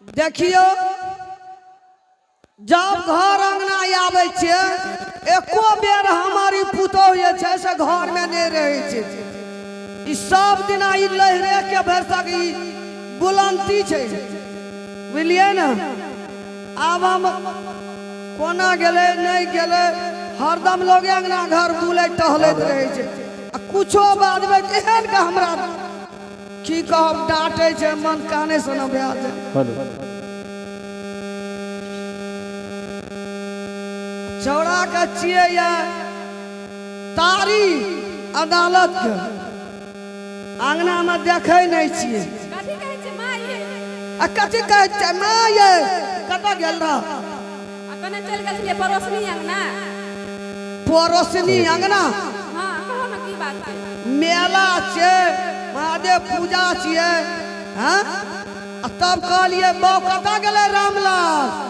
देखियो जब घर अंगना आवे छे एको बेर हमारी पुतौह जे छे से घर में नहीं रहे छे। ई सब दिना ई लहरे के भरसक ई बुलंदी छे बुझलिए ना। अब हम कोना गेले नहीं गेले हरदम लोग अंगना घर बुले टहलत रहे छे। कुछो बाद में एहन का हमरा की कहब डांटे छे मन काने से न भया जाए। चौड़ा के छिए या तारी अदालत के अंगना में देखे नहीं छिए। कथी कहै छै माँ ये? कथी कहै छै माँ ये? कतऽ गेल रह? कने चल गेल छलिए पड़ोसनी अंगना। पड़ोसनी अंगना? हां कहो ना की बात छै। मेला छे महादेव पूजा छिए हां तब कहलिए बौ कतऽ गेले रामलाल?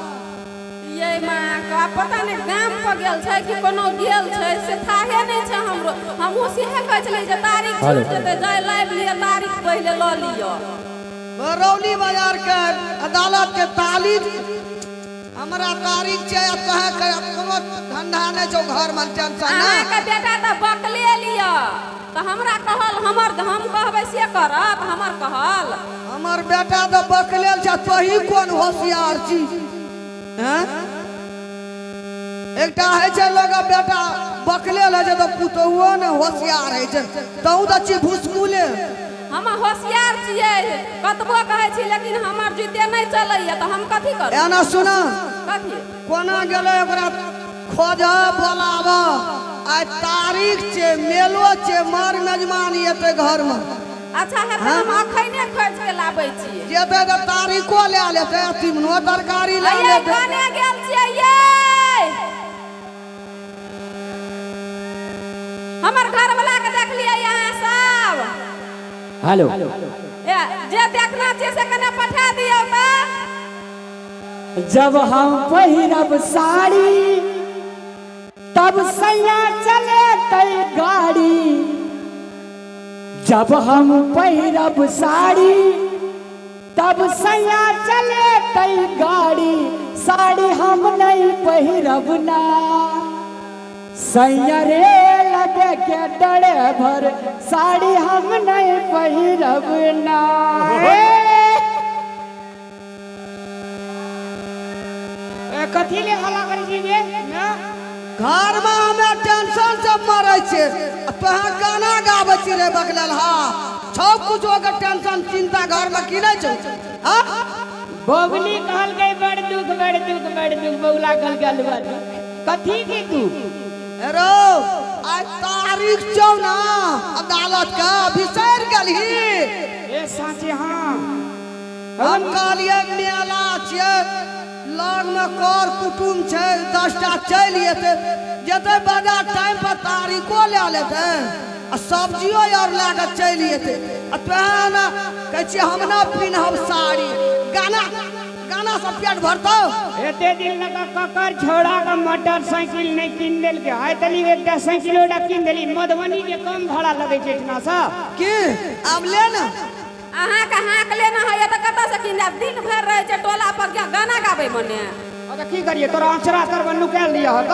ये माँ का पता नहीं गाम पर गेल छै कि कोनो गेल छै से थाहे नहीं छै हमरो। हम उसीहे कहै छलिए जे तारीख छूट जेतै जाय लाइव लिया तारीख पहले ल लियो। बरौली बाजार के अदालत के तारीख हमरा तारीख छै कहे के कोनो धंधा नहीं छौ घर में टेंशन ना। अहाँ के बेटा त बकले लियो त हमरा कहल हमर हम कहबै से करब हमर कहल। हमर बेटा तो बकलेल छ तोही कोन होशियार छी हैं? एकटा है छे लोग बेटा बकलेल है तो पुतौहो ने होशियार है छे तहु त छी भुसकुले। हम होशियार छिए कतबो कहै छी लेकिन हमर जीते नहीं चलैया त हम कथी करब? एना सुना कथी कोना गेले ओकरा खोज बोलावा आज तारीख छे मेलो छे मार मेजबान एते घर में। अच्छा है त हम अखैने खोज के लाबै छी। जेते त तारीखो ले लेते तीनो तरकारी ले ये लेते। कने गेल छिए ये हमर घर वाला के देख लिया यहाँ सब। हेलो ए जे देखना छै से कने पठा दियो त। जब हम पहिरब साड़ी तब सैया चले तई गाड़ी। जब हम पहिरब साड़ी तब सैया चले तई गाड़ी। साड़ी हम नहीं पहिरब ना सैया रे लगे के डरे भर साड़ी हम नहीं पहिरब ना। कथी ले हल्ला करै छी जे घर में हमें टेंशन से मरे छे तोहा गाना गाबै छी रे बकलेल। हां सब कुछ के टेंशन चिंता घर में की नहीं छौ? हां बबली कहल गई बड़ दुख बड़ दुख बड़ दुख बौला कहल गलवा कथी की तू रो आज तारीख छौ ना अदालत का बिसर गेलही। ए साचे हां हम कहलिए मेला छे लग में कर कुटुम छे 10टा चल जेते बाजार टाइम पर तारीखो ले लेते आ सब्जियो और लाके चल जेते। तोहन कह छी हम ना पिनहब साड़ी गाना गाना सब पेट भरतो। एते दिन लगा ककर छोड़ा का मोटरसाइकिल नहीं किन लेल के आय तली एकटा साइकिल ओडा किन देली मधुबनी के कम भाड़ा लगे छै इतना सा की अब ले ना अहाँ के हाक लेना है त कत से किन जाब दिन भर रहे छै टोला पर क्या गाना गाबै मने। अच्छा की करिए तोरा आचरा तर नुकाल लिया हो त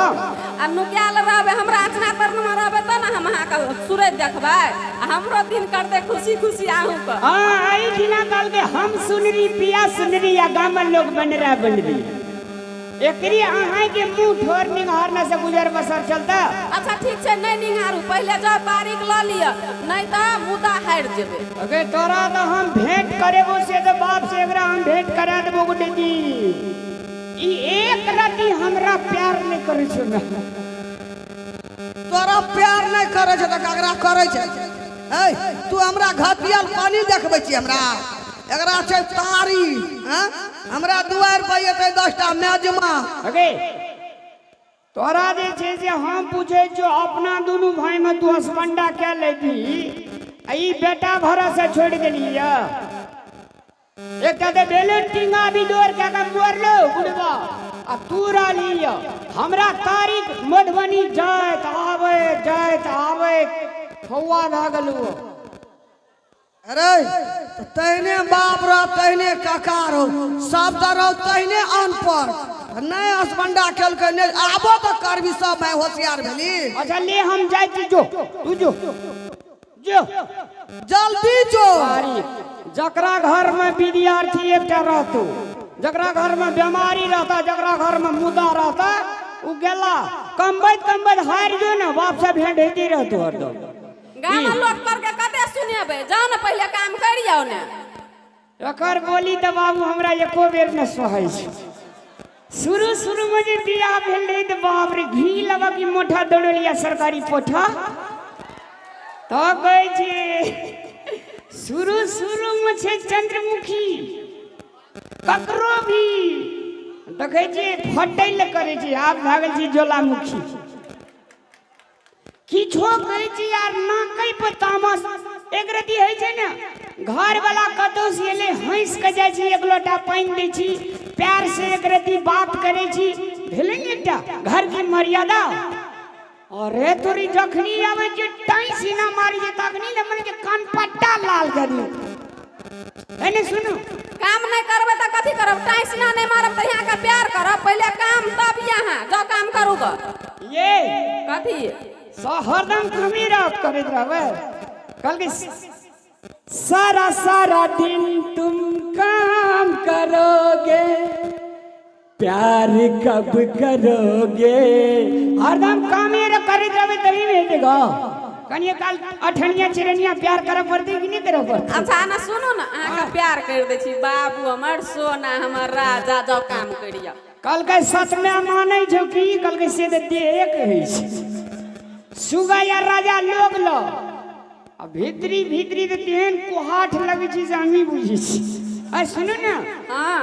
आ नुकाल रहबे हमरा आचना तर में रहबे त ना हम अहाँ के सूरज देखबै आ हमरो दिन करते खुशी खुशी आहू क। हां आई दिना कल के हम सुनरी पिया सुनरी या गामन लोग बनरा बनरी एकरी अहाँ के मुंह ठोर निहारना से गुजर बसर चलता। अच्छा ठीक छै नहीं निहारू पहले जा तारीख ल लिया नहीं त मुदा हार जेबे। अगे तोरा तो हम भेंट करेबो से तो बाप से एकरा हम भेंट करा देबो गुटे जी। ई एक राती हमरा प्यार नहीं करे छै ना तोरा प्यार नहीं करे छै त ककरा करे छै? ए तू हमरा घटियाल पानी देखबै छी हमरा एकरा छै तारी हैं हमरा दुआर पर एते 10टा मेजमा। अगे तोरा जे छै से हम पूछे जो अपना दोनों भाई में तू हसबंडा क्या लेती ई बेटा भरोसा छोड़ देली या एकटा दे बेलेटिंगा भी डोर के का मोरलो बुढ़वा आ तू राली या हमरा तारीख मधुबनी जात आवे फौवा भ गेलू। अरे तहने बाप रहो तहने काका रहो सब रहो तहने अनपढ़ नहीं हसबंडा खेल के नहीं आबो तो करबी सब मैं होशियार भेली। अच्छा ले हम जाए छी जो तू जो जो जल्दी जो। जकरा घर में विद्यार्थी एकटा रहतो, जकरा घर में बीमारी रहता, जकरा घर में मुद्दा रहता, उ गेला कमबैत हार जो ना बाप से भेंट होती रहतो हरदम। गांव में लोग करके कते सुनेबे, जाओ ना पहले काम करियो ने। एकर बोली तो बाबू हमरा एको बेर न सहै छै। शुरू में जे बियाह भेल रही तो बाप रे घी लगा की मोठा दौड़लिया सरकारी पोठा तो कहै छै शुरू में छै चंद्रमुखी ककरो भी देखै छै फटैल करे छै, आब भागल छै ज्वालामुखी किछो कहै छै यार ना कई पर तामस एक रति है छै ना घर वाला कतौ से एले हंस के जाय छी, एक लोटा पानी दै छी, प्यार से एक रति बात करे छी, भेलै एकटा घर की मर्यादा। अरे तोरी जखनी आवे जे टाई सीना मारी जे तखनी न मन के कान पट्टा लाल करी एने सुनो काम नहीं करबे त कथी करब, टाई सीना नहीं मारब त यहां का प्यार करब, पहले काम तब यहां जाओ काम करूगा। ये कथी हरदम कमी रात करत रहबे कल के सारा दिन तुम काम करोगे प्यार कब करोगे, हरदम कामे रे करत रहबे तभी भेटेगा। कनिया काल अठनिया चिरनिया प्यार करब पड़ते कि नहीं करब पड़ते। अच्छा ना सुनो ना अहाँ का प्यार कर दे छी, बाबू हमर सोना हमर राजा जाओ काम करिया। कल के सच में मानै छौ कि कल के से दे एक है सुगा या राजा लोग लो आ भीतरी तो तेहन कोहाठ लगे छी से हमी बुझी छी। आ सुनो ना हां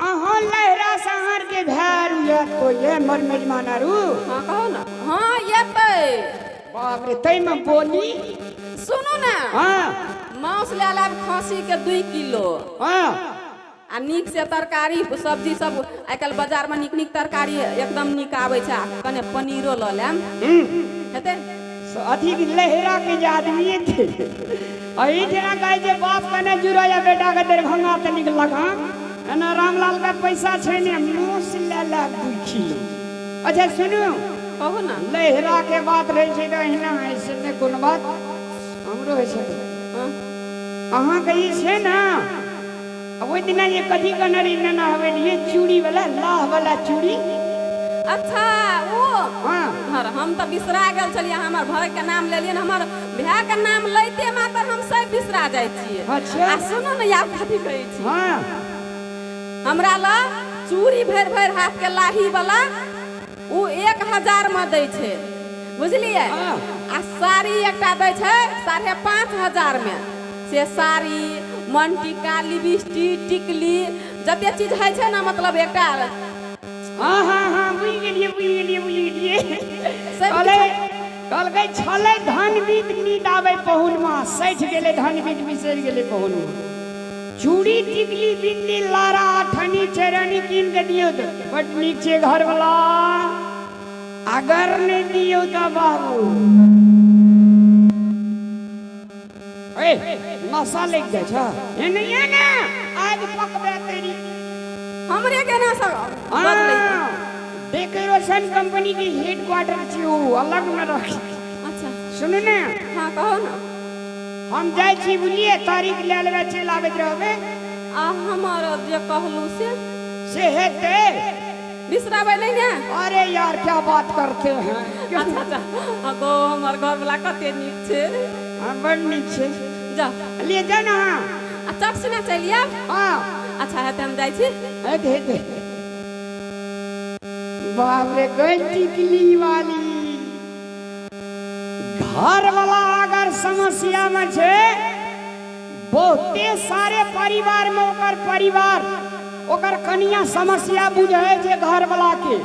अहाँ लहरा सहर के भैर या तो ये मर मेजमान आरू हां कहो ना हां ये पे बाप रे तई में बोली सुनो ना हां मांस ले लाब खसी के 2 किलो हां आ नीक से तरकारी सब्जी सब आजकल बाजार में नीक तरकारी एकदम नीक आवे छै, कने पनीरो ल लेम हेते अथी लहरा के जे आदमी थे अही जना कहे जे बाप कने जुराया बेटा के दरभंगा त निक लगा एना रामलाल का पैसा छै ने मोस ले ला 2 किलो। अच्छा सुनो कहू ना लहरा के बात रहे छै त एहना ऐसे ने कोन बात हमरो है छै अहाँ कही छै ना अब ओइ दिन ये कथी कनरी ना हवे ये चूड़ी वाला लाह वाला चूड़ी। अच्छा वो हां हर हम तो बिसरा गेल छलिए, हमर भाई के नाम ले लिए, हमर भाई के नाम लैते मात्र हम सब बिसरा जाय छिए। अच्छा आ सुनो न याद कथी कहै छी हां हमरा ला चूड़ी भर हाथ के लाही वाला उ 1000 में दै छै बुझलिए, आ साड़ी एकटा दै छै 5,500 में। से साड़ी मनटिका लिपस्टिक टिकली जते चीज है छै ना मतलब एकटा हां बुझ गेलिए कल गई छले धन बीत नीत आवे पहुन मा सठ गेले धन बीत बिसर गेले पहुन चूड़ी टिकली बिंदी लारा ठनी चरनी कीन के दियो तो बट नीचे घर वाला अगर नहीं दियो तो बाबू ए नशा लग जाय छ ए नहीं है ना आज पकबे तेरी हमरे के ना सब बदलै डेकोरेशन कंपनी की हेडक्वार्टर छी उ अलग में रख। अच्छा सुनो ना हां कहो ना हम जाय छी बुलिए तारीख ले लेबे चल आबैत रहबे आ हमर जे कहलू से हेते बिसराबै नहीं ना। अरे यार क्या बात करते हैं। अच्छा अगो हमर घर वाला कते नीक छै। हां बड़ नीक छै जा ले जा ना आ चट से ना चलिया। हां अच्छा है हम जाय छी दे बाप रे गई टिकली वाली घर वाला अगर समस्या में छे बहुते सारे परिवार में ओकर कनिया समस्या बुझे जे घर वाला के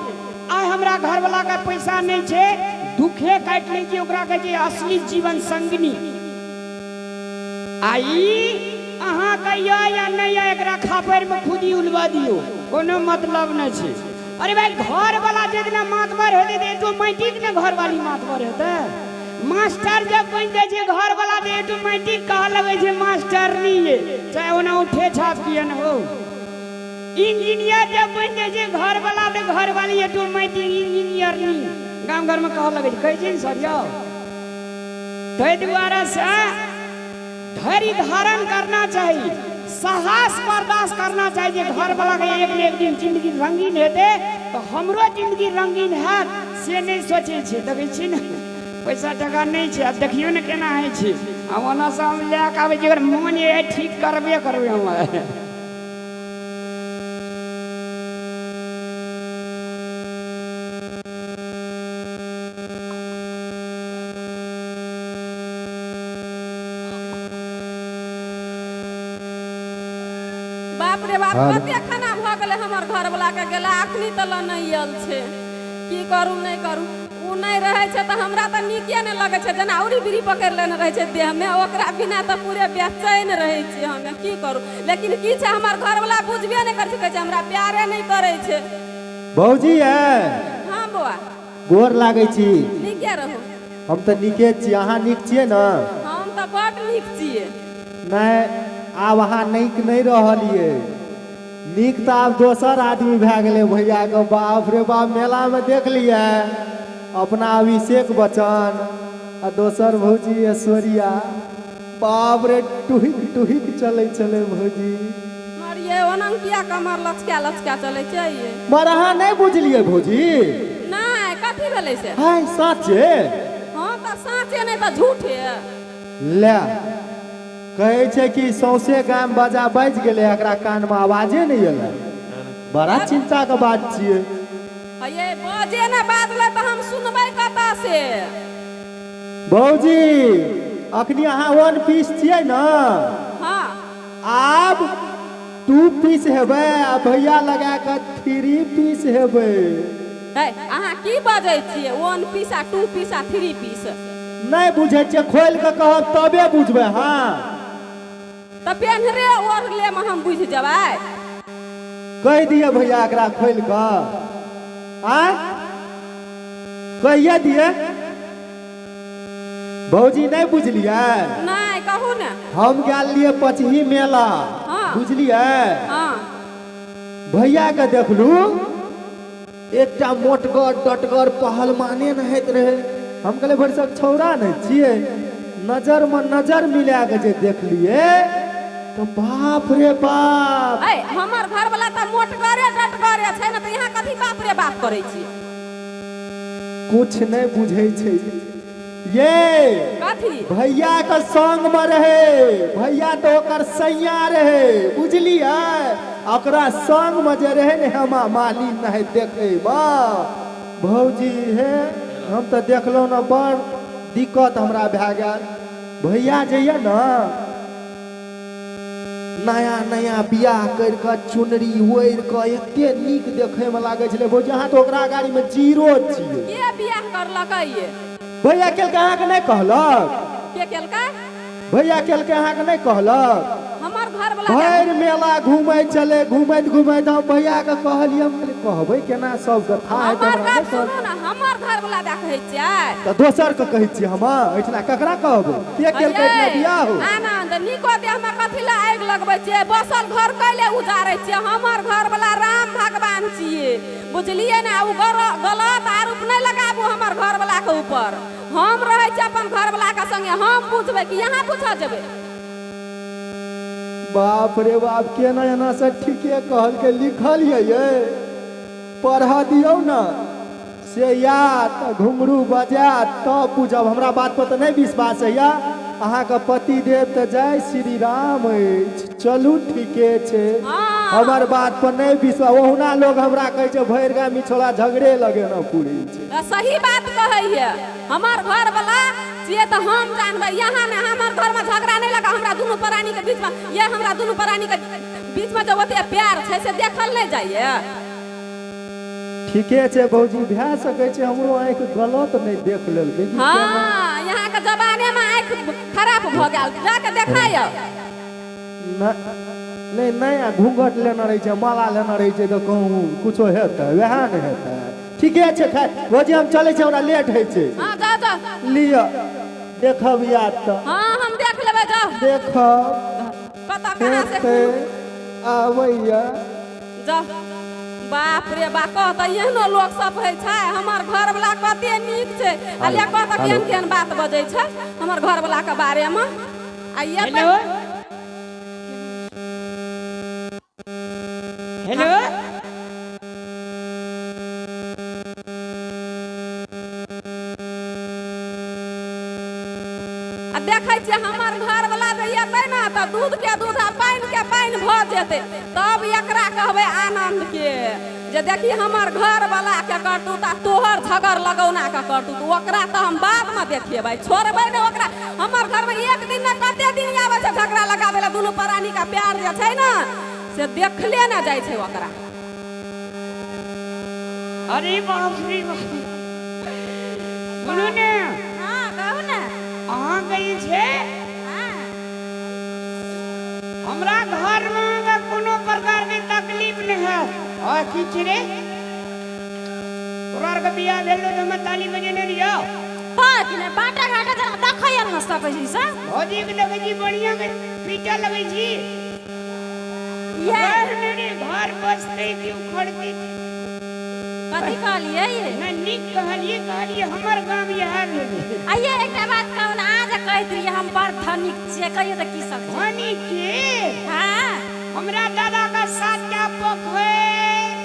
आय हमरा घर वाला का पैसा नहीं छे दुखे काट ले कि ओकरा के जे असली जीवन संगनी आई अहाँ कहियो या नहीं एकरा खापर में खुदी उलवा दियो कोनो मतलब नहीं छे। अरे भाई घर वाला जितना मातबर होते थे तो मैटिक ने घर वाली मातबर होते मास्टर जब बन जाए छै घर वाला तो ऑटोमेटिक कह लगे छै मास्टर नहीं चाहे ओना उठे छाप किए न हो। इंजीनियर जब बन जाए छै घर वाला तो घर वाली ऑटोमेटिक इंजीनियर नहीं गांव घर में कह लगे छै कहे छै सर यौ। ताहि दुआरे से धैर्य धारण करना चाहिए, साहस बर्दाश्त करना चाहिए। घर वाला के एक न एक दिन जिंदगी रंगीन हेते तो हमरो जिंदगी रंगीन हैत से नहीं सोचे छे। देखे छी न पैसा टका नहीं छे, अब देखियो न केना है छे। अब ओना से हम ले के आबे जेकर मन ये ठीक करबे करबे हम। बाप रे बाप कते खाना भ गेले हमर घर वाला के गेला अखनी तल नहीं आयल छे। की करू नहीं करू, उ नहीं रहे छे त हमरा त नीके नहीं लगे छे। जना औरी बिरी पकड़ लेने रहे छे देह में, ओकरा बिना त पूरे बेचैन रहे छे हम। की करू, लेकिन की छे हमर घर वाला बुझबे नहीं कर सके छे, हमरा प्यारे नहीं करे छे। भौजी है। हां बौआ गोर लागे छी। नीके रहू। हम त नीके छी, अहाँ नीक छिए न? हम त बड नीक छिए। नहीं आब अहाँ नीक नहीं रहलिए, नीक तो आब दोसर आदमी भए गेले भैया के। बाप रे बाप, मेला में देख लिए अपना अभिषेक बच्चन आ दोसर भौजी ऐश्वर्या। बाप रे टुहिक टुहिक चले चले भौजी। मरिए ओनंग किया कमर लचका लचका चले छे ये। मर अहाँ नहीं बुझलिए भौजी? नहीं कथी भेले से? हाय साचे? हां त साचे नहीं त झूठे। ले कहे छे कि सौसे गाम बाजा बज गेले, एकरा कान में आवाजे नहीं एले। बड़ा चिंता के बात छिए। ये बाजे ने बाजले त हम सुनबै कता से? भौजी अखनी अहाँ 1 पीस छिए न? हां आब 2 पीस हेबे आ भैया लगा के 3 पीस हेबे। अहाँ की बाजै छियै? 1 पीस आ 2 पीस आ 3 पीस नहीं बुझे छिए, खोल के कहब तबे बुझबे। हाँ त पेन्हरे ओढ़ले में हम बुझ जेबै। कह दिए भैया एकरा खोल के। आ कहिए दिए भौजी नहीं बुझलिए? नहीं कहू ने। हम गेल लिए पचही मेला। हाँ। बुझलिए? हाँ भैया के देखलू एकटा मोटगर डटगर पहलवाने नहैत रहे। हम कहले भर सब छौड़ा नहीं छिए, नजर में नजर मिला के जे देखलिए तो बाप रे बाप। हमर घर वाला त मोटगरे डटगरे छै न, त यहाँ कथी बाप रे बाप करे छी? कुछ नहीं बुझे छे ये। कथी? भैया के संग में रहे, भैया तो ओकर सैया रहे। बुझलिए? ओकरा संग में जे रहे ने हमा माली नहीं देखे बा भौजी है। हम तो देखलो न बड़ दिक्कत हमरा भए गेल। भैया जइए न नया नया बियाह कर के चुनरी ओढ़ के एते नीक देखे में लागे छले भौजी। अहाँ तो ओकरा गाड़ी में जीरो छिए। के बियाह करलकै ये? भैया केलके अहाँ के नहीं कहलक? के केलकै? भैया केलके अहाँ के नहीं कहलक? हमर घर वाला भर मेला घूमे चले, घूमैत घूमैत हम भैया के कहलिए। हम कहबै केना सब के था है हमर बात सुनो न, हमर घर वाला दा कहै छियै त दोसर के कहै छी हम। एठना ककरा कहबै? के केलकै इतना बियाह हो? आनंद निको देह में कथी ला आगि लगबै छियै? बसल घर कैले उजारै छियै? हमर घर वाला राम भगवान छियै, बुझलिए ना? उ गलत आरोप नहीं लगाबू हमर घर वाला के ऊपर। हम रहै छी अपन घर वाला के संगे, हम पूछबै कि यहाँ पूछा जेबै? बाप रे बाप, केना एना से ठीके कहल के लिखल ये पढ़ दियो न से या त घुंघरू बजा तब पूछब। हमरा बात पर तो नहीं विश्वास है या? अहाँ के पति देव तो जय श्री राम अछि, चलू ठीके छे। हमर बात पर नहीं विश्वास। ओहुना लोग हमरा कहे छे भैर गामी छोड़ा झगड़े लगे न पूरी छे। सही बात कहैये हमर घर वाला से तो हम जानबै। यहाँ ने हमर घर में झगड़ा नहीं लगा हमरा दोनों प्राणी के बीच में। ये हमरा दोनों प्राणी के बीच में जो ओते प्यार छै से देखल नहीं जाइए। ठीके छे भौजी, भए सके छे हमरो आँख गलत नहीं देख लेलकै। हाँ यहाँ के जमाने में आँख खराब भ गेल, जाके देखाइयो। नहीं नया घूंघट लेना रही छे, माला लेना रही छे तो कहूँ कुछो हेतै? वह नहीं हेतै। ठीके छै खाय भौजी हम चलै छै हमरा लेट होइ छै हाँ जा जा लिअ देखब याद तऽ हाँ हम देख लेबै जाओ देखब कतऽ कहाँ से देखते आबैया जाओ बाप रे बा कहता एहनो लोग सब होइ छै हमर घर वाला कते नीक छै अलिया कहता केहन केहन बात बजै छै हमर घर वाला के बारे में आइए हेलो हेलो आ देखै छियै हमर घर वाला जे एतै ना तऽ दूध के दूध आ पानि के पानि भऽ जेतै तब एकरा कहबै आनंद के जे देखी हमर घर वाला के करतूत आ तोहर झगड़ लगौना के करतूत ओकरा तऽ हम बाद में देखेबै छोड़बै ने ओकरा हमर घर में एक दिन ना कते दिन आबै छै झगड़ा लगाबै ला दुनू प्राणी का प्यार जे छै ना से देखले ना जाइ छै ओकरा अरे बाप रे बाप सुनू ने हां कहू ना अहाँ गई छे हमरा घर में अगर कोनो प्रकार के तकलीफ नहीं है और की रे तोरा के बियाह भेलो तो मैं ताली बजेने रियो बात ने बाटा घाटा जरा देखै न सकै छी से भौजी के लगे जी बढ़िया के पीटा लगे जी ये मेरे घर बसते क्यों खड़ती कथी कहलिए ये ना निक कहलिए हमर गांव यह भेल आइए एकटा बात कहू ना आज कहत रहिए हम बड़ धनिक छियै कहियो त की सब छै धनी के हां हमरा दादा का 7टा पोखर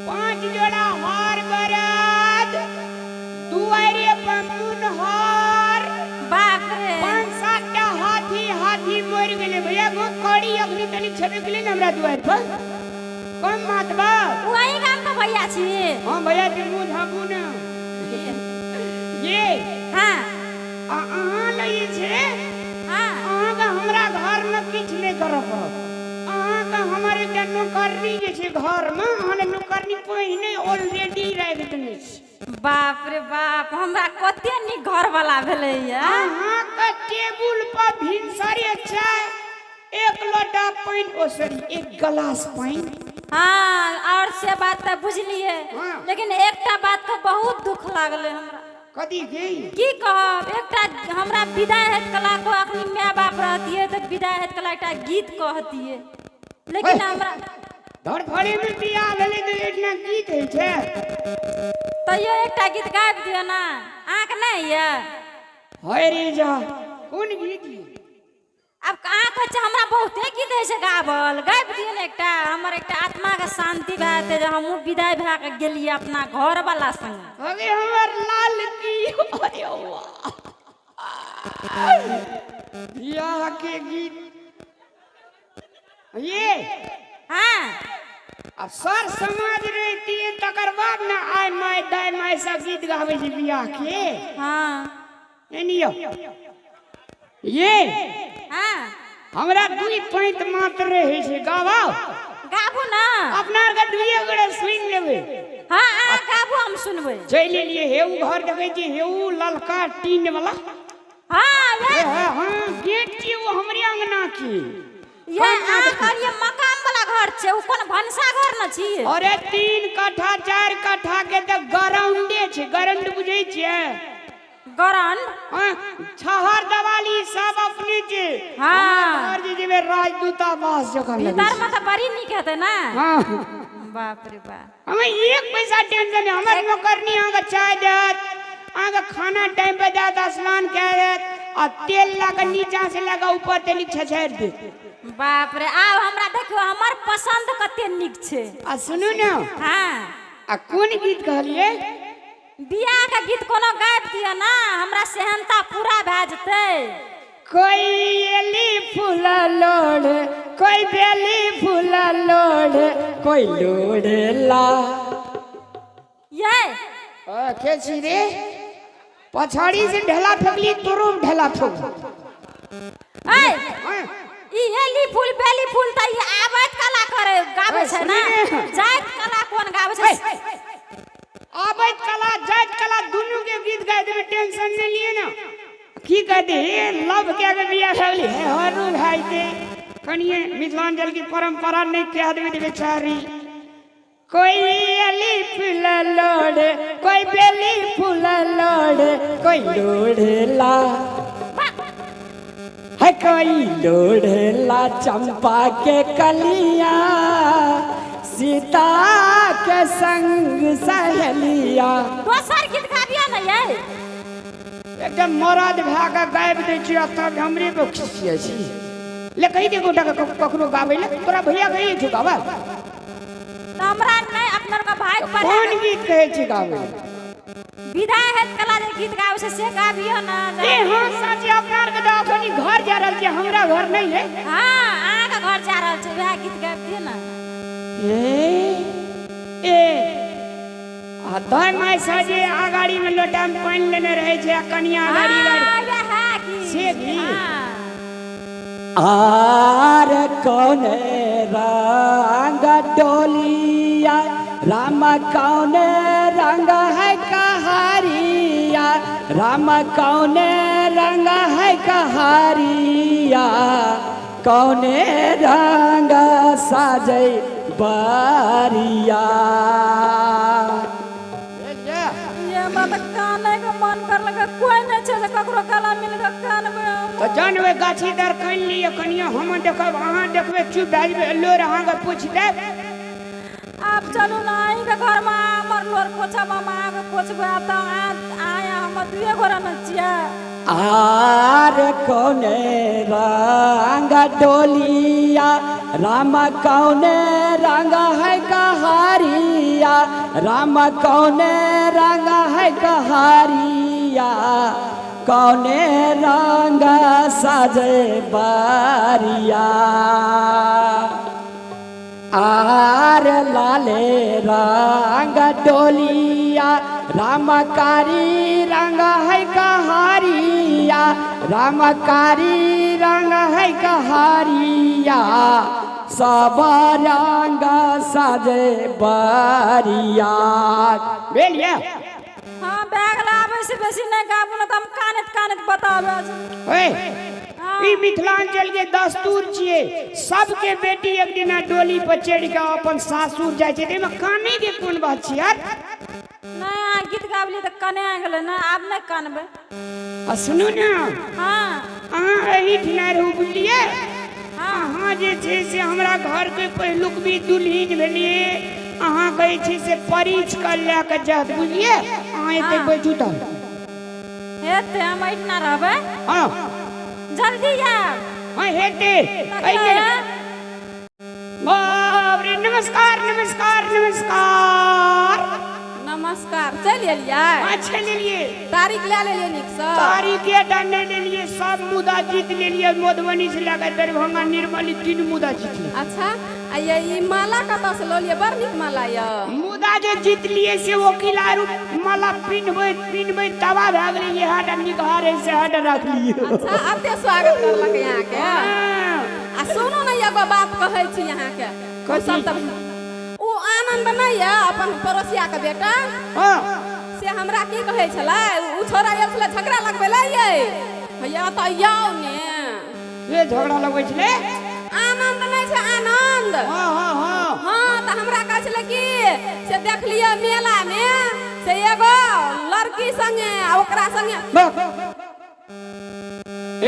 5 जोड़ा हार बरद दुआरे बमुन हार बाप रे 5-7टा हाथी मर गेले भैया गो कड़ी अखनी तनी छबे गेले न हमरा दुआर पर कम मात बा वही गाम का भैया छी हां भैया के मुंह धाबू न ये हां अहाँ लई छे हां अहाँ का हमरा घर में किछ नहीं करब अहाँ का हमारे जन्नो करनी जे छे घर में अहाँ नौकरनी पहिने ऑलरेडी राख देने छी बाप रे बाप हमरा कते नी घर वाला भेलै या अहाँ का टेबुल पर भिनसरे चाय एक लोटा पानी ओ सॉरी एक गिलास पानी हां और से बात त बुझलिए हाँ। लेकिन एकटा बात के बहुत दुख लागले हमरा कदी गई की कहब एकटा हमरा विदाई हेत कला को अपनी माय बाप रहतिए त विदाई हेत कला एकटा गीत कहतिए लेकिन हमरा धर फड़े में बियाह भेले तो इतना गीत है छे तैयो एकटा गीत गाबि दियो ना आंख नहीं है होय रे जा कोन गीत अब कहाँ कह हमरा बहुते गीत है से गाबल गाबि दियो ना एकटा हमर एकटा आत्मा के शांति भाते जे हमहु विदाई भा के गेलिए अपना घर वाला संग अरे हमर लाल की अरे वाह बियाह के गीत ये हां अब सर समाज रहती है तकर बाद ना आय माय दाय माय सब गीत गावे जी बियाह के हां एनियो ये हां हमरा दुई पैंत मात्र रहे छे गावाओ गाबू ना अपना के दुइये गोड़े सुन लेबे हां आ गाबू हम सुनबै चल लिए हेऊ घर देखे छी हेऊ ललका टीन वाला हां ये हां गेट की वो हमरे अंगना की ये आ कहलिए मकान वाला घर छे उ कोन भनसा घर न छी अरे 3 कट्ठा 4 कट्ठा के त ग्राउंडे छे ग्राउंड बुझै छियै गरन हां छहर दवाली सब अपने छे हां घर जे जेबे राजदूतावास जगह लगे भीतर में त बड़ी निक हेते ना हां बाप रे बाप हमें एक पैसा टेंशन नहीं हमर नौकरनी आगे चाय देत आगे खाना टाइम पे देत स्नान कर देत आ तेल लगा नीचा से लगा ऊपर तेल छछाड़ दे बाप रे आ हमरा देखियो हमर पसंद कते निक छे आ सुनू न हां आ कोन गीत कहलिए बियाह का गीत कोनो गाबि दियो ना हमरा सेहनता पूरा भ जते कोई एली फूला लोड़ कोई बेली फूला लोड़ कोई लोड़ेला ये के छी रे पछाड़ी से ढेला फेंकली तोरो ढेला ठोक ए ई एली फूल बेली फूल त ई आबत कला करे गाबै छै ना जात कला कोन गाबै छै आबत कला जात कला दोनों के गीत गाय देबे टेंशन नहीं लिए ना की कहते हे लव के आगे बियाह होली है हरु भाई के कनिए मिथिलांचल की परंपरा नहीं कह देबे बेचारी कोई अली फूल लोड़े, कोई बेली फूल लोड़े, कोई लोड़ेला है, कोई लोड़ेला चंपा के कलिया, सीता के संग सहेलिया। दोसर गीत गा दिया ना ये। एकदम मरद भए के गाबि दै छियै तब हमरे पे खिसियै छी। ले कहि दे गोटा के ककरो गाबै ले, तोरा भैया कहि छु गाबै। हमरा नहीं अपनर का भाई पर कोन गीत कहै छी गाबै? विदाई हेत कला जे गीत गाबै से गाबियो ना। ए हां सच अपनार के अखनी घर जा रहल छी, हमरा घर नहीं है। हां आहा के घर जा रहल छी, वह गीत गाबि दिए ना। ए आ दाई माय साजे आगाड़ी में लोटा में पानी लेने रहे छे, कनिया गाड़ी गाड़ी से भी आर कौने रंग डोलिया, राम कौने रंग है कहारिया, राम कौने रंग है कहारिया, कौने रंग साजे बारिया। ये बात काने के मन कर लगा, कोई नहीं छे जे ककरो गला मिल के कान में। तो जानवे गाछी दर कन लिए कनिया हम देखब, अहाँ देखबे चुप भए जेबे, लोर अहाँ के पूछ दे। आप चलू ना आई के घर में हमर लोर पोछा मामा के पोछबे। आप तो आया हम दुए गोरा न छिया। आर कौने रंग डोलिया, राम कौने रंग है कहारिया, राम कौने रंग है कहारिया, कौने रंग साजे बारिया। आर लाले रंग डोलिया, रामकारी रंग है कहारिया, रामकारी रंग है कहारिया, सब रंग साजे बारिया। बेलिया हां बैग लावे से बेसी नहीं गाबू ना, हम कानत कानत बतावे। ओए ई मिथिलांचल के दस्तूर छिए, सबके बेटी एक दिन डोली पर चढ़ के अपन सासुर जाय छै, एमे काने के कोन बात छै यार? नहीं गीत गाबली तो कने आ गेले ना, आब नहीं कानबे। आ सुनू ना, हां अहाँ एही ठिना रहू बुझलिए। हां अहाँ जे छै से हमरा घर के पहिलुक भी दुल्हीन भेलिए, अहाँ कहै छी से परिच कर ले के जात बुझलिए। अहाँ एते बैठू त हेते हम इतना रहबे। हां जल्दी आ। हां हेते आइए। बाप रे, नमस्कार नमस्कार नमस्कार नमस्कार। चल एलिया? हां चल लिए। तारीख ले लेलिए निक से? तारीख के डंडे ले लिए, सब मुद्दा जीत ले लिए, मधुबनी से लेकर दरभंगा निर्मली 3 मुद्दा जीत लिए। अच्छा आ ये ई माला कतऽ से लो लिए? बड़ निक माला य। मुद्दा जे जीत लिए से वकील आरु माला पिनबै तबा भए गेलै, ये हट निकारे से हट रख लिए। अच्छा अते स्वागत करलक यहाँ के। आ सुनो ना एगो बात कहै छी यहाँ के। सब तब ओ आनंद नहीं है अपन पड़ोसिया के बेटा? हां से हमरा की कहै छलै, उ छोरा आयल छलै झगड़ा लगबै ले ये भैया त आउ ने। ये झगड़ा लगबै छलै? आनंद नहीं छै आनंद। हां हां हां हां त हमरा कहै छलै कि से देख लिया मेला में से एगो लड़की संगे आ ओकरा संगे।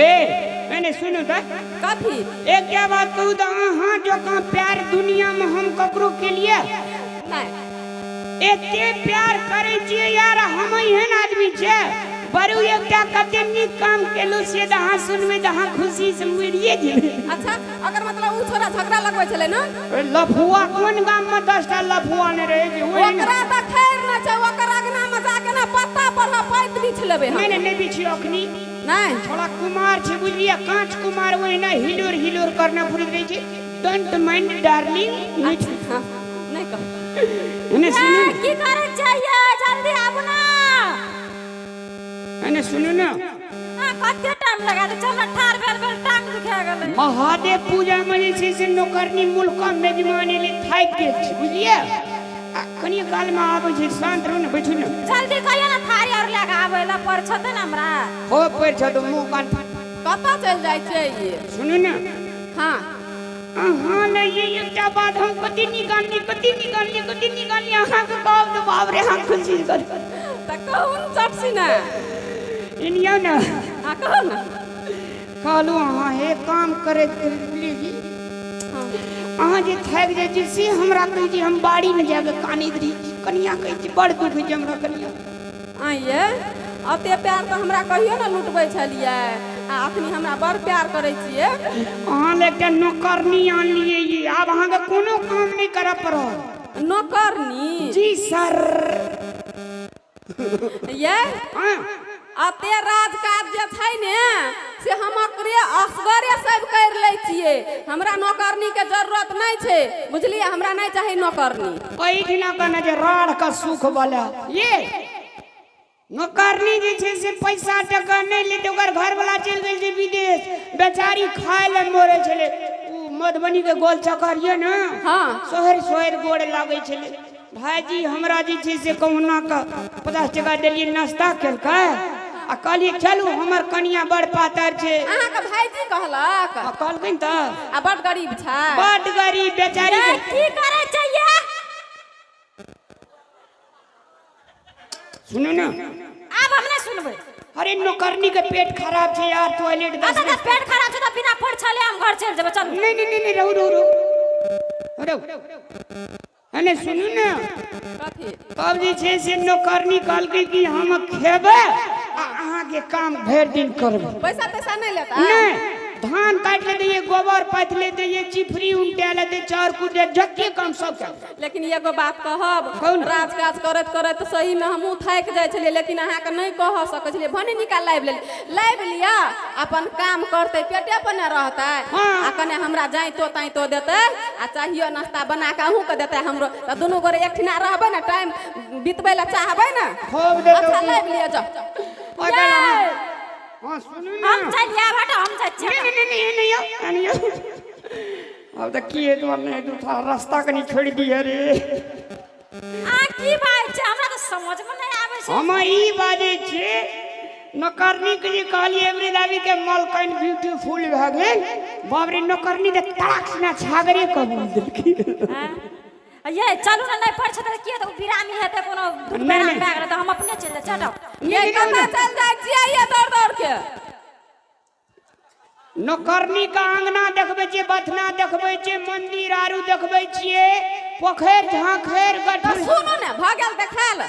ए मैंने सुनो त कथी? एक क्या बात कहू त अहाँ जो का प्यार दुनिया में हम ककरो के लिए नहीं एते प्यार करे छिए यार, हम एहन आदमी छै बरू एकटा कते नीक काम केलु से दहा सुनबे दहा खुशी से मरिए जेबे। अच्छा अगर मतलब उ छोरा झगड़ा लगबै छलै ना, लफुआ कोन गाम में 10 टा लफुआ ने रहे जे ओकरा त खैर न छै, ओकर अगना में जाके ना पत्ता पर पैत बिछ लेबे हम। नहीं बिछी अखनी नहीं थोड़ा कुमार छे बुझलिए, कांच कुमार वही ना हिलोर हिलोर करना पड़ रही छे। Don't mind darling. हां नहीं कह ने सुनो की करे चाहिए, जल्दी आबू ना। ने सुनो ना, हां कते टाइम लगा दे, चल ना ठार बेल टांग दुखा गेलै। महादेव पूजा में जे छै से नौकरनी मुल्का मेजबानी ले थाक गेल छै बुझलिए। कनी काल में आबै छै, शांत रहू ना, बैठू ना। जल्दी कहियो ना थारी और लगा आबै ला पर छते ना हमरा। हो पर छ तो मुंह कान कतऽ चल जाय छै ये? सुनो ना, हां अहाँ ले ये एक एकटा बात हम कति निकालनी अहाँ के कहब तो बाप रे हम खुशी कर त कहून चटसी ना इनियो ना आ कहू ना कहलू अहाँ हे काम करे लीजिए अहाँ जे थक जाय छी से हमरा कहि जे हम बाड़ी में जाके कानी दरी कनिया कहि छी बड़ दुख छै हमरा कनिया आइए अते प्यार तो हमरा कहियो ना लुटबै छलिए आ अखनी हमरा बड़ प्यार करै छिए अहाँ ले एकटा नौकरनी आनलिए ये आब अहाँ के कोनो काम नहीं करऽ पड़त नौकरनी जी सर ये हां अते राजकाज जे छै ने से हम ओकरे असगरे सब कर लै छिए हमरा नौकरनी के जरूरत नहीं छै बुझलिए हमरा नहीं चाही नौकरनी ओइ दिना कने जे राड़ का सुख वाला ये नौकरनी जे छै से पैसा टका नहीं ले ओकर घर वाला चल गेल छै विदेश बेचारी खाय ले मोरे छले उ मधुबनी के गोल चक्कर ये ना हां सोहर गोड़ लागे छले भाईजी हमरा जे छै से कहुना का 50 टका देलिए नाश्ता केलकै आ कहलिए चलू हमर कनिया बड़ पातर छै अहाँ के भाईजी कहलक आ कहलखिन त आ बड़ गरीब छै बड़ गरीब बेचारी की करे चाहिए सुनो ना अब हम नहीं सुनबे अरे नौकरनी के पेट खराब छै यार टॉयलेट दस अच्छा पेट खराब छै त बिना पढ़ छले हम घर चल जेबे चल नहीं रहू अने सुनू ना कथी तब जे छै से नौकरनी कहलकै कि हम खेबै आ अहाँ के काम भरि दिन करबै पैसा तैसा नहीं लेता नहीं धान काट ले दिए गोबर पाथ ले दिए चिफरी उल्टे ले दे चार कूदे जक्के काम सब कर लेकिन एगो बात कहब कौन? राजकाज करत करत सही में हमहू थक जाय छलिए लेकिन अहाँ के नहीं कह सकै छलिए भने निकाल लाइब लिया अपन काम करते पेटे पर न रहता हाँ। आ कने हमरा जाई तो देते आ चाहिए नाश्ता बना के अहू के देते हमरो त दोनों गोरे एकठिना रहबे ना टाइम बितबै ला चाहबै ना खूब दे अच्छा दो लाइब लिया जा हां सुनू ना हम चल जा बेटा हम चल नहीं अब तक की है तुमने दूसरा रास्ता कनी छोड़ दिया रे आ की बात छै हमरा तो समझ में नहीं आवे छै हम ई बाजे छे नौकरनी के जे कहलिए एवरी दावी के मलकन ब्यूटीफुल भ गेल बाबरे नौकरनी दे तड़ाक ना छागरे कबूल देलकी ये चलू ना नहीं पढ़ छै त की त बिरामी हेते कोनो दुर्घटना भए गेल त हम अपने चल जा चलो ये कतना चल जाय छियै ये दौड़ के नौकरनी का आंगना देखबे छे बथना देखबे छे मंदिर आरु देखबे छिए पोखर झांखर त गठर सुनू ना भ गेल देखाल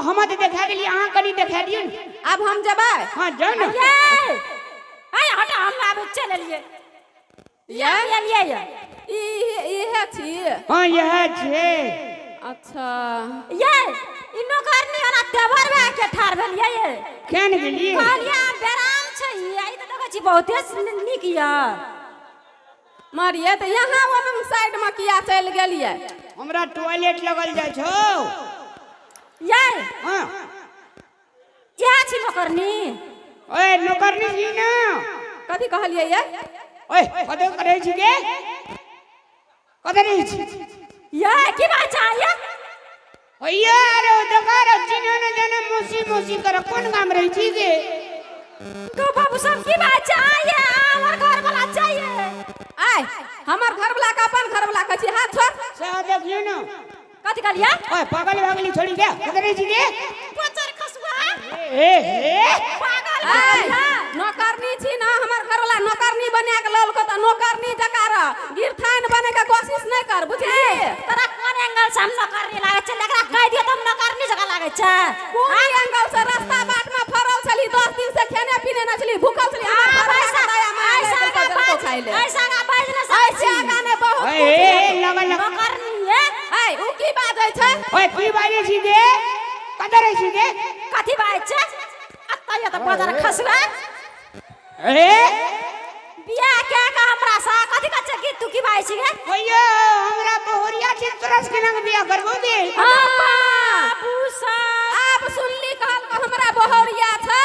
हम त देखा गेली अहाँ कनी देखा दियौ अब हम जबै हां जाओ ना ये आय हटा हम आब चल लिए ये इहे छी हां यह छे अच्छा ये इ नौकरनी वाला देवर बा के ठार भेल ये केन गेली कहलिया बेराम छै आई त देखै छी बहुते नीक या मारिए त यहाँ ओम साइड में किया चल गेलिए हमरा टॉयलेट लगल जाय छौ ये हां क्या छी नौकरनी ओए नौकरनी जी ना कथी कहलिए ये ओए कदे करे छी गे कदे रही छी ये की बात चाहिए ओया रे दकार चिन्ह न जाने मोसी कर कोन गाम रही छी गे तो बाबू सब की बात चाहिए हमर घर वाला चाहिए आय हमर घर वाला का अपन घर वाला कछि हाथ छोड़ से देखियो ना कथी कहलिया ओए पागल छोड़ी दे कदे रही छी गे पोचर खसुआ ए पागल आय नौकरनी छी ना हमर घर वाला नौकरनी बना के लल को त नौकरनी जकार गिरथान बने के कोशिश नहीं कर बुझली तोरा कोन एंगल से हम नौकरनी लागे छै एकरा कह दियो त हम नौकरनी जगह लागे छै कोन एंगल से रास्ता बाट में फरल छली 10 दिन से खाने पीने न छली भूखल छली पैसा ऐसा का बाज न ऐसा गाने बहुत ए लगल नौकरनी है आय उ की बाजै छै ओए की बाजे छी गे कदे रही छी गे कथी बात छै अतय त पोचर खसुआ ए बिया के का हमरा सा कथी का छै तू की बात छै गे ओयो हमरा बहुरिया छै तरस के नंग बिया करबो गे बाबूसा अब सुनली कहल को हमरा बहरिया छै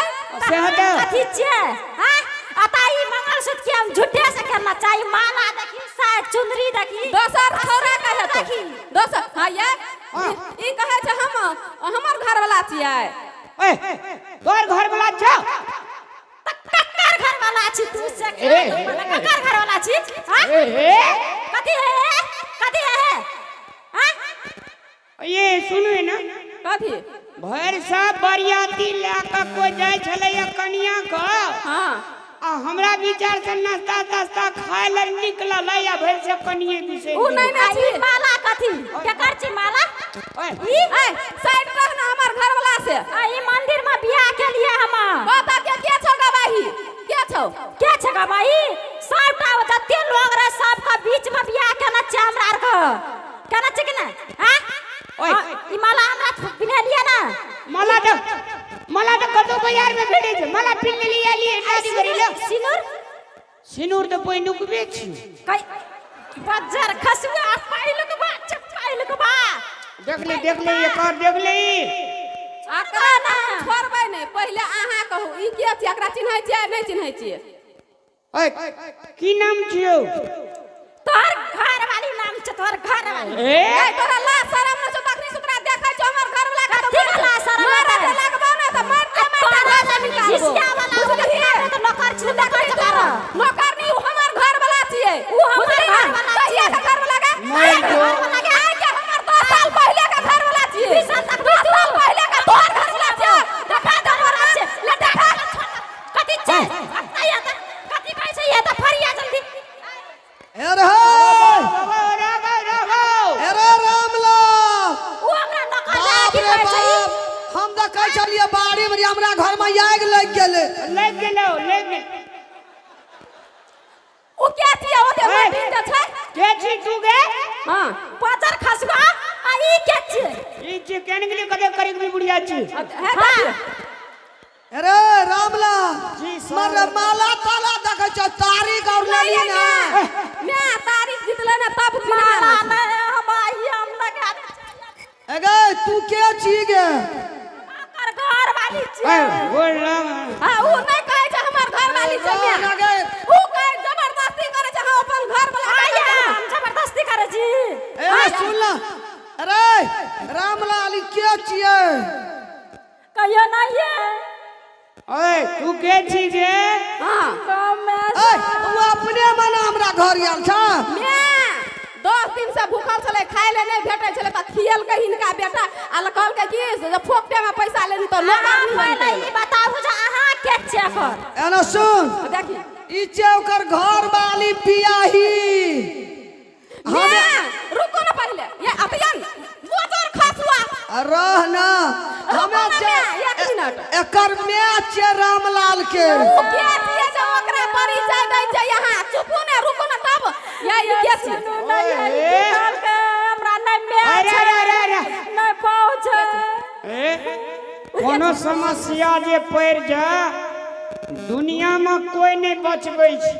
से हटा कथी छै हां अताई मंगलसूत्र के हम झूठे से करना चाहिए माला देखी शायद चुंदरी देखी दोसर छोरा कहे तो दोसर हां ये ई कहे छै हमर घर वाला छियै ओए तोर घर वाला छ कक्कर घर वाला छी तू से ए, कक्कर घर वाला छी हां ए कथी है ये सुनू ना, कथी? भर सब बरियाती लेकर कोई जाय छले कनिया का, हाँ आ हमरा विचार से नाश्ता तास्ता खाए ल निकलल या भर से कनिए विषय उ नहीं ना छी। माला कथी केकर छी माला? ओए ए साइड रह ना हमर घर वाला से। ई मंदिर में बियाह के लिए हम बता के छौ गवाही? के छौ? के छ गवाही? सबटा जते लोग रहे सबका बीच में बियाह केना छ हमरा आर के, केना छ कि ना? हां ओए ई माला हमरा बिना लिया ना मला तो कतो बाजार में भेटे छ, मला पिन लिया लिए शादी करी ले। सिनूर तो कोई नुकबे छी कई बाजार खसुआ पाइल के बा चपाइल के बा। देख ले ये कर देख ले। आकरा ना छोड़बै नहीं, पहले अहाँ कहू ई के छी, एकरा चिन्है छियै नहीं चिन्है छियै? ओए की नाम छियो? तोर घर वाली नाम छ, तोर घर वाली। ए तोरा ला शरम न छ? तखनी सुतरा देखै छ हमर घर वाला का? ठीक ला शरम मारे दे लगबो ना त मारते मारते निकालबो। जिसिया वाला बुझलिए तो नौकर छी, देखै छ कर नौकर नहीं, उ हमर घर वाला छियै। उ हमर घर वाला कहिया के घर वाला का? मैं तो आइ के हमर 2 साल पहले का घर वाला छियै। 20 साल तक 2 साल पहले का तोर घर वाला छियै। देखा दो मोरा छे ले देखा कथि छे आया त कथि कहै छै? ये त फरिया जल्दी अरे अरे रामला उ हमरा नौकर बाप की रे कहै छै? बाप, हम देखै छलिए बाड़ी में हमरा घर में आगि लग गेलै। लग गेलो उ के छियै? ओ दे ए! दिन छै। के छी तू गे? हां बाजार खसुआ आ ई के छे? ई छी केन गेली कदे करी भी बुढ़िया छी। है अरे रामला जी, सर। मर माला ताला देखै छ, तारीख और लेली ना। मैं तारीख जितले ना तब माला फिर में हम आई हम लगा अगे तू के छी गे? कर घर वाली छे। बोल ना हां उ नहीं कहै छ हमर घर वाली छै। मैं अगे उ कहै जबरदस्ती करे छ हम अपन घर वाला आया हम जबरदस्ती करे छी। ए सुन ल, अरे रामला अली के छियै? कहियो ना ये ओए तू के छी गे? हां कम में ए तू अपने मने हमरा घर आयल छ? मैं 10 दिन से भूखल छले, खाए ले नहीं भेटै छले त खियल के हिनका बेटा आ कहल के की जे फोकटे में पैसा लेनी तो नौकर नहीं पहले बनतै। ई बताबू जे अहाँ के छे कर एना सुन, देखी ई छै ओकर घर वाली पियाही। मैं रुको ना पहले ये अतियन मोटर खसुआ रह ना, हमें रुको ना छै मैं, एक मिनट। एकर मैच छै रामलाल के। उ के छियै जे ओकरा परिचय दै छै? यहाँ चुपू ने, रुको ना तब ये ई के छियै? निकाल के हमरा नहीं में अरे नहीं पहुंचे। कोनो समस्या जे पड़ जा दुनिया में कोई नहीं बचबै छै।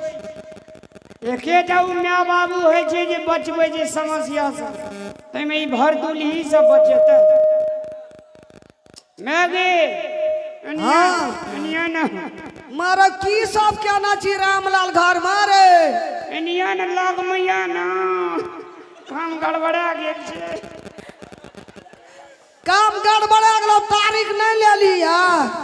एके जाऊ माय बाबू है छै जे बचबै छै समस्या से, तैमे ई भर दुलही से बचेतै। मैं गे अनिया ना मारा की सब केना छी रामलाल घर मारे? अनिया ना लग मैया ना काम गड़बड़ा गेल छै। काम गड़बड़ा गेलो, तारीख नहीं ले लिया।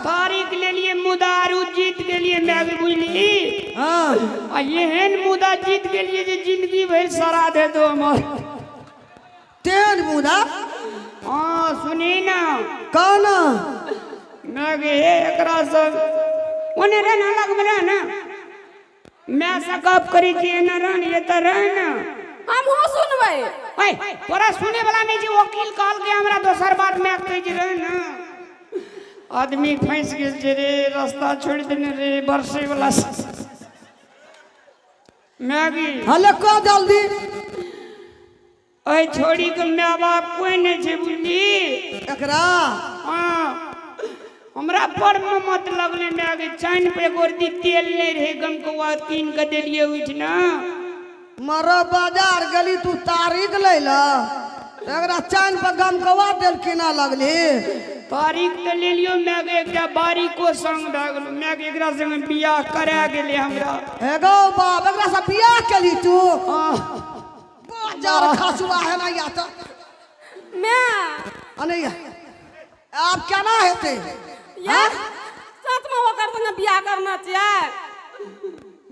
तारीख ले लिए मुदारू जीत गेलिए मैं भी बुझली। हाँ आ एहन मुदा जीत गेलिए जे जिंदगी भर सरा दे दो हमर। तेन मुदा हाँ सुनी ना कहना मैं गे एकरा सब ओने रहना लग में रहना मैं से गप करी छी ना रहन ये त रहना हम हो सुनबै। ओए तोरा सुने वाला नहीं जी, वकील कहल के हमरा दोसर बात में कह जी रहना। आदमी फंस गेल जे रे, रास्ता छोड़ देने रे बरसे वाला मैगी। हले को जल्दी ओए छोड़ी के माय बाप कोई नहीं छे बुझली। एकरा हाँ हमरा पर में मत लगले मैगी। चाइन पे गोरदी तेल नहीं रहे गम को कीन के देलिए उठ ना। मरो बाजार गली तू तारीख ले ला, एकरा चाइन पर गम कवा देल किना लगली। तारीख तो ले लियो मैगी, एकटा बारी को संग डागलो मैगी एकरा संग बियाह करा गेले हमरा। एगो बाप एकरा से बियाह केली तू? हाँ बाजार खसुआ है ना या तो मैं अने आप केना हेते? यार सच में ओकर संगे बियाह करना चाहिए।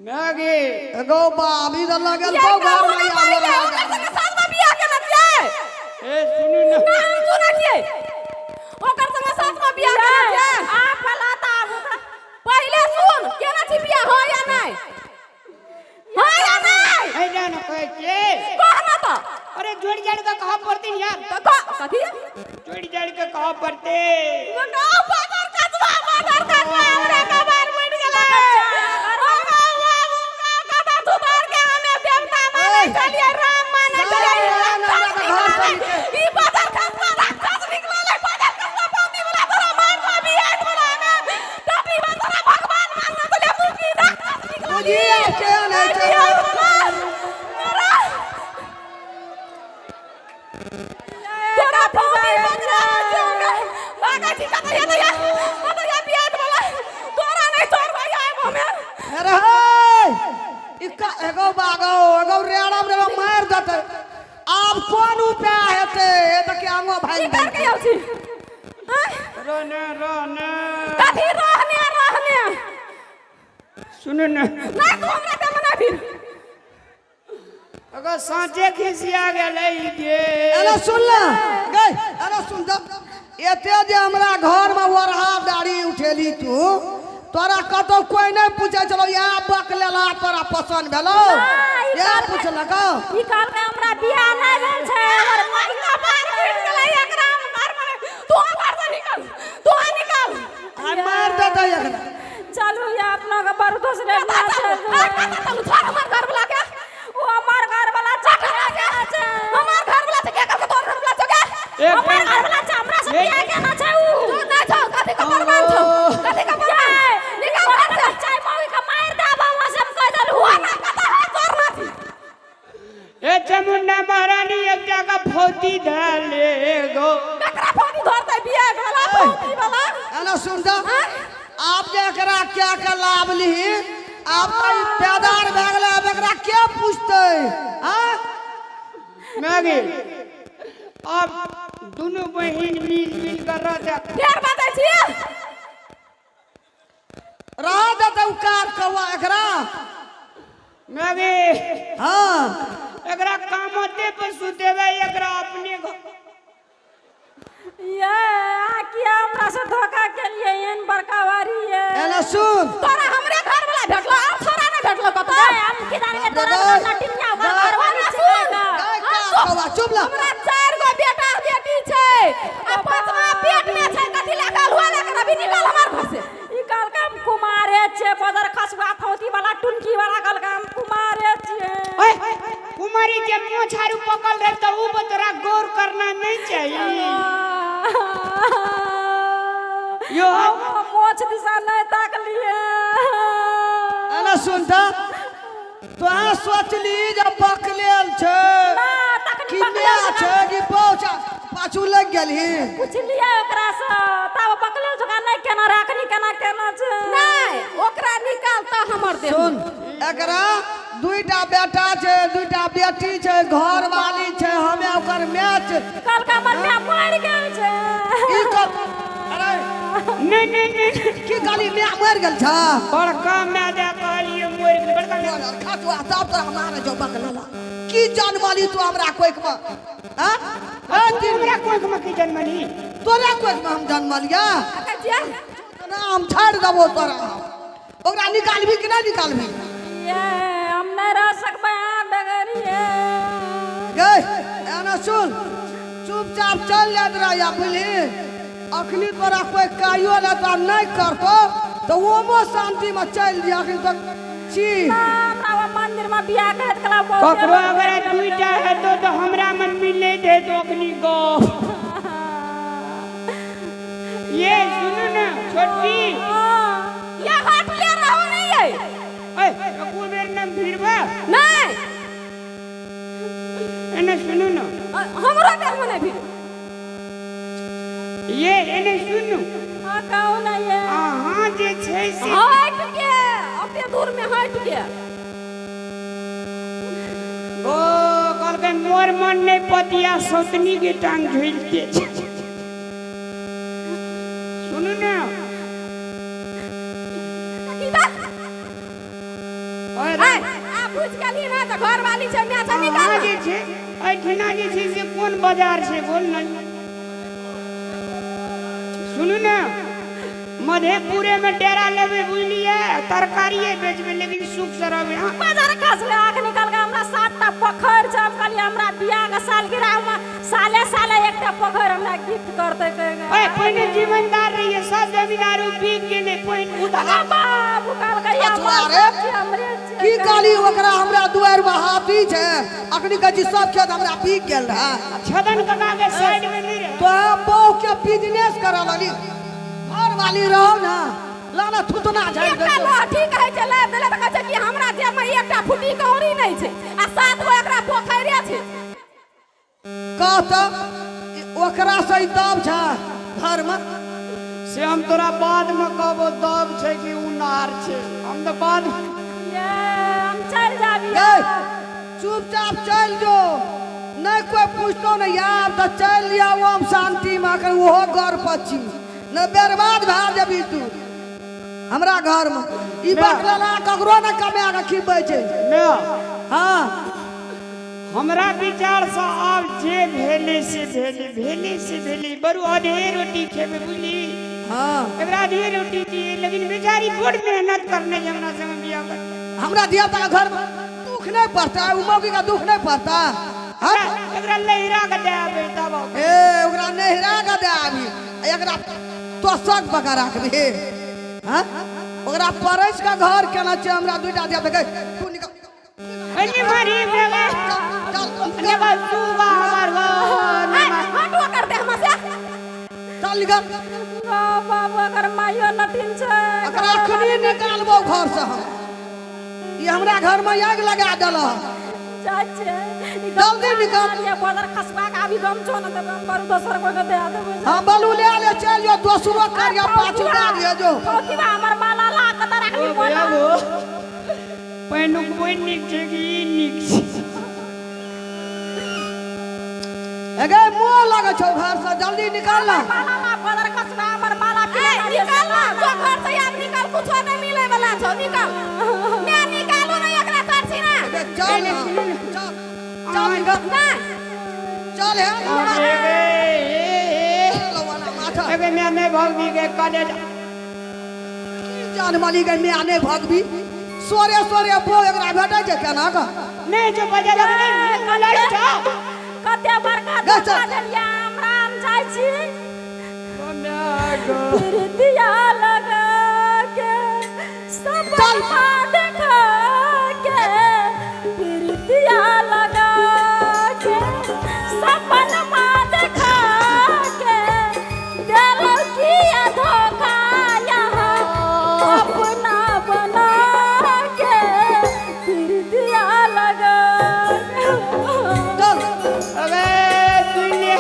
मैगी एगो बाप इधर लगल ये तो ना घर होना में चाहिए, आवे ओकर संगे साथ में बियाह करना चाहिए। ए सुनी ना ना बियाह केना छै आप फलाता पहिले सुन केना छै बियाह हो या नहीं हो या नहीं है जान कहै छै कहना तो अरे जोड़ जाड़ के कहा पड़ती यार तो कथी जोड़ जाड़ के कहा पड़ते गाँव बाजार कचवा हमरा का बार बैठ गेलै सुधार के हमें देवता माने चलिए राम माने चलिए ई बाजार कचवा राक्षस निकलले बाजार कचवा पानी वाला तोरा मार का बियाह वाला में टटी तोरा भगवान मानना चलिए मुकी राक्षस निकलले मुझे के नहीं चाहिए तोरा पानी बजरा बागा जी का तो या बियाह वाला तोरा नहीं छोड़ भाई आए हमें अरे इका एगो बागो एगो रेड़म रे मार देते अब कौन उपाय हेते ए त के आंगो भाई कर के आउ छी रोने कथी रहने सुन न ना तू हमरा के मना फिर अगर साँचे खिसिया गेलै गे अरे सुन ले गई अरे सुन जब एते जे हमरा घर में वरहा दाढ़ी उठेली तू तोरा कतो कोई नहीं पूछे चलो यहाँ बक लेला तोरा पसंद भेलो या पूछलक ई काल के हमरा बियाह नहीं भेल छै और महीना बार बैठ गेलै एकरा में मार मारे तू बाहर से निकल आ मार देते एकरा चलू या अपना के बड़ दोस्त रे चलू छोड़ हमर घर वाला के वो हमार घर वाला चटरा के छै हमार घर वाला से के कर तोर घर वाला से के हमार घर वाला छै हमरा से बियाह केना छै उ तू ना छौ कथी का बर्बाद छौ कथी का बर्बाद निकल घर से चाय मौगी का मार दाबा वहां से हम कह दल हुआ ना कथा है तोर नाथी ए चमुंडा महारानी एक जगह फौती धाले गो ककरा फोनी धरते बियाह वाला फोनी वाला अरे सुन जा आप जे एकरा क्या का लाभ ली आप ई पैदार भए गेलै अब एकरा के पूछते हां मैगी अब दोनों बहन मिल कर रहते फेर बता छिए रह देते कार कौआ एकरा मैगी हां एकरा कामते पे सुतेबे एकरा अपने ये आ किया हमरा से धोखा के लिए एन बड़का वारी है एना सुन तोरा हमरे घर वाला भेटलो और छोरा नहीं भेटलो कतो हम किदान के तोरा नटिया घर वाली सुन कौआ चुप ला हमरा 4 गो बेटा बेटी छै आ 5वां पेट में छै कथि लागल हुआ लेकर अभी निकल हमर घर से ई काल के हम कुमारे छे बदर खसवा थौती वाला टुनकी वाला काल के हम कुमारे छे ओए कुमारी जे मोछारू पकड़ रहे तो ऊ तोरा गौर करना नहीं चाहिए यो मोछ दिशा नहीं ताक लिए एना सुन त तो सोचली जब बकलेल छै ना तखनी कि बकलेल मैं छै कि पहुंचा पाछू लग गेली पूछलिए ओकरा से तब बकलेल जका नहीं केना राखनी केना केना छै नहीं ओकरा निकाल त हमर दे सुन एकरा दुईटा बेटा छै दुईटा बेटी छै घर वाली छै हमे ओकर मैच काल का मन में मर गेल छै ई कब अरे नहीं की गाली मैं मर गेल छ बड़का मैं दे कहलिए मोर बड़का खातुआ तब तो हमारा जो बकलेला की जान वाली तू हमरा कोई के हां हमरा कोई की जन्मली तोरा कोई के हम जन्म लिया कजिया ना हम छाड़ देबो तोरा ओकरा निकालबी कि ना निकालबी ये हम नहीं रह सकबे डगरिए गई एना सुन चुपचाप चल जात रह या बुझली अखनी तोरा कोई कायो ले तो नहीं करतो तो वो मो शांति में चल दिया अखनी तक छी हमरा मंदिर में बियाह करत कला ककरो अगर दुईटा है तो हमरा मन मिले दे तो अपनी गो ये सुनो ना छोटी ये हाथ ले रहो नहीं है ओए को बेर नाम भिड़बा नहीं एने सुनो ना हमरा घर में नहीं फिर ये एने सुनो हां कौन है ये हां जे छै से हट के अपने दूर में हट के ओ कल के मोर मन नहीं पतिया सतनी के टांग झुलते सुनो ना की बात ओए आ पूछ गेली ना तो घर वाली छै मैं से निकाल जे छै एठना जे छै से कोन बाजार छै बोल ना सुनू ना, मधेपुरे में डेरा लेवे बुझलिए, तरकारी बेचबे, लेकिन सुख से रहबे। हाँ? बाजार कास में आंख निकल गया हमरा 7टा पोखर छ। हम कहलिए हमरा बियाह के सालगिरह में साले साले एकटा पोखर हमरा गिफ्ट करते कहेगा। ओए पहले जिम्मेदार रहिए, सब जमींदार बिक गेले, पहले उधार बाबू काल के अरे की काली ओकरा हमरा दुआर में हाथी छै, अखनी कजी सब खेत हमरा बिक गेल रहा। छदन कका के साइड में नहीं रहे। तो बहु के बिजनेस करा लाली, घर वाली रहो ना, लाना थुतना झाड़ एकटा लाठी कहै छै लाइब देले त कहै छै कि हमरा जे में एकटा फुटी कौड़ी नहीं छै आ 7 गो एकरा पोखरे छै। कहत ओकरा से दब छ घर में से हम तोरा बाद में कहबो दब छै कि उ नार छै, हम तो बाद ये हम चल जाबी। ए, चुपचाप चल जो, नहीं कोई पूछतो नहीं यार, तो चल लिया ओम शांति में कर वो घर पची न बर्बाद भा जबी तू हमरा घर में ई बकला ककरो न कमा के खिबै छै ना। हां हमरा विचार से आब जे भेले से भेले बरु आधे रोटी खेबे बुझली। हां एकरा आधे रोटी दिए, लेकिन बेचारी बड़ मेहनत करने हमरा संग बियाह कर। हमरा दिया ता घर में दुख नहीं पड़ता, उ मौगी का दुख नहीं पड़ता। हां एकरा लहरा के दे आबे तब ए ओकरा नहरा के दे आबी, एकरा तो सक बका रखबे। हां ओकरा परस का घर केना छै, हमरा दुइटा दिया देखे तू निकल अन्य मारी बेगा ने बसुवा हमर घर हटो करते हमसे चल निकल। बाबू अगर मायो नतिन छै एकरा अखनी निकालबो घर से हम, ये हमरा घर में आग लगा देल। चाचे जल्दी निकाल। ये बदर खसबा का अभी गम छो न त पर दोसर को दे देबे। हां बलू ले ले चल जो, दोसरो कर या पाछू डाल दियो जो। कोती बा हमर माला ला के त रखनी बोला। पैनु कोई निक छै कि निक छै। एगे मुंह लगे छौ घर से, जल्दी निकाल ना। माला ला बदर खसबा हमर माला निकाल ना, जो घर से यार निकाल, कुछ नहीं मिले वाला छो, निकाल मैं निकालू नहीं एकरा तरसी ना। चल ना, चल चल निकल ना चल है लवाना माथा अबे मैं नहीं भगवी के कॉलेज जान माली के मैं आने भगबी सोरे सोरे बो एकरा भेटै छै केना का नहीं जो बजा लगे लड़ जा कते बड़का जा, चल। धोखा देलिया हमरा हम जाइ छी। फिर दिया लगा के सब चल। देखा के, फिर दिया लगा के सपनमा देखा के, दिल किया धोखा यहाँ अपना बना के, फिर दिया लगा के। चल अबे दुनिया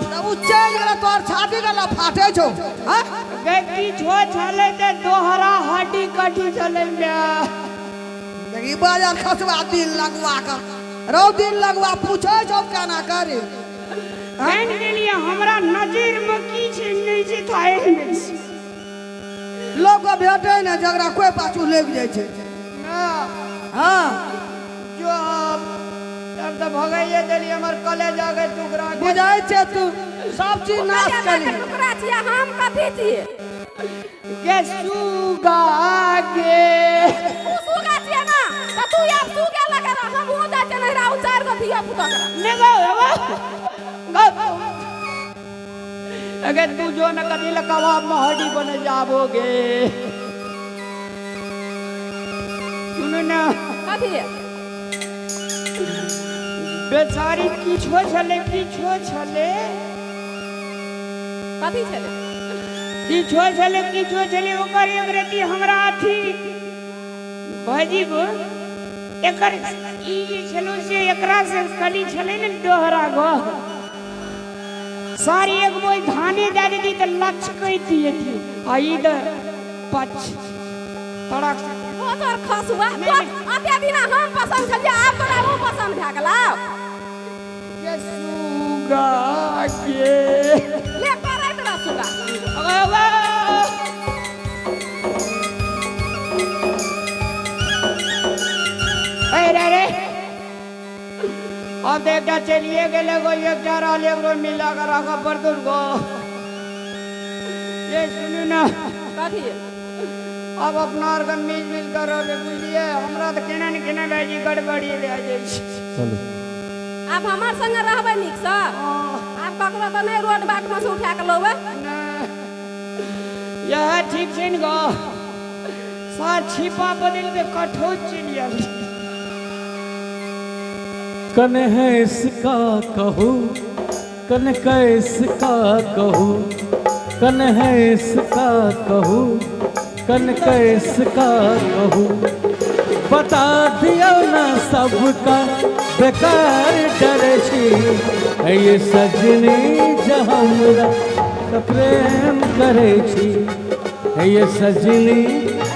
तब उ चल गेला, तोर छाती गला फाटे छौ। हां गति छो चले ते दोहरा हड्डी कटी चले बे। देखी बाजार खसवा दिन लगवा का रौ दिन लगवा पूछै छौ केना करे। कहन के लिए हमरा नजर में की छै नहीं छै थाए नहीं छै। लोग को भेटै न जकरा कोई पाछू लेग जाइ छै। ना हां जो तब तो भगाइए देली हमर कॉलेज आ गए टुकड़ा के। बुझाइ छै तू सब चीज नाश करी। टुकड़ा छिया, हम कथी छिए? के सुगा के तू सुगा छिए ना, त तू यार सुगा लगे रह, हम हो जाते नहीं राउ 4 गो धिया पुता करा। ने गो अगर तू जो न कदी कबाब में हड्डी बन जाबोगे। सुनो ना कथी है? बेचारी किछो छले कथी छले? किछो छले ओकर एक रेती हमरा अथी भाजी गो एकर ई जे छलो से एकरा से कली छले न दोहरा गो सारी एक बोई धाने दे दी त लचकै दिए थी आई द पच तड़क वो तोर खसुआ तो अते दिन हम पसंद छलिए, आब तोरा वो पसंद भए गेलौ। के सुगा के ले करे तोरा सुगा। अरे अब एक चलिए गए गो एक रहल एगो मिला कर रख बर्तन गो ये सुनू ना कथी अब अपना और के मिल कर रहले बुझलिए हमरा तो केना न केना भाईजी गड़बड़ी ले आ जाई छै चलू आप हमार संगे रहबै नीक से आप ककरो तो नहीं रोड बाट में से उठा के लोबे यह ठीक छै न गो साथ छिपा बदल के कठोर चलिए कन है इसका कहू कन कैसका कहू कन है इसका कहू कन कैसका कहू बता दिया ना सबका बेकार डरे छी है ये सजनी जहमरा त प्रेम करे छी है ये सजनी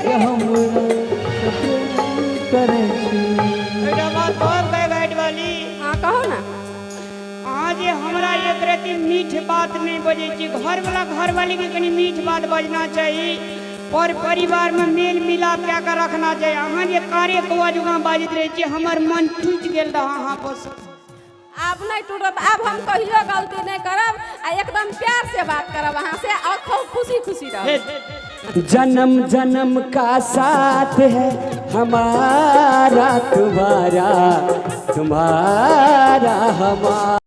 जहमरा त प्रेम करे छी। बेटा बात और कह गाइड वाली हाँ कहो ना आज हमरा एक रति मीठ बात नहीं बजे छी घर वाली के कनी मीठ बात बजना चाहिए और परिवार में मेल मिलाप क्या कर रखना चाहिए अहाँ जे कार्य कौआ जुगा बाजत रहे छी हमर मन टूट गेल रहा अहाँ बस अब नहीं टूटत अब हम कहियो गलती नहीं करब आ एकदम प्यार से बात करब अहाँ से और खूब खुशी खुशी रह। जन्म जन्म का साथ है हमारा तुम्हारा तुम्हारा हमारा।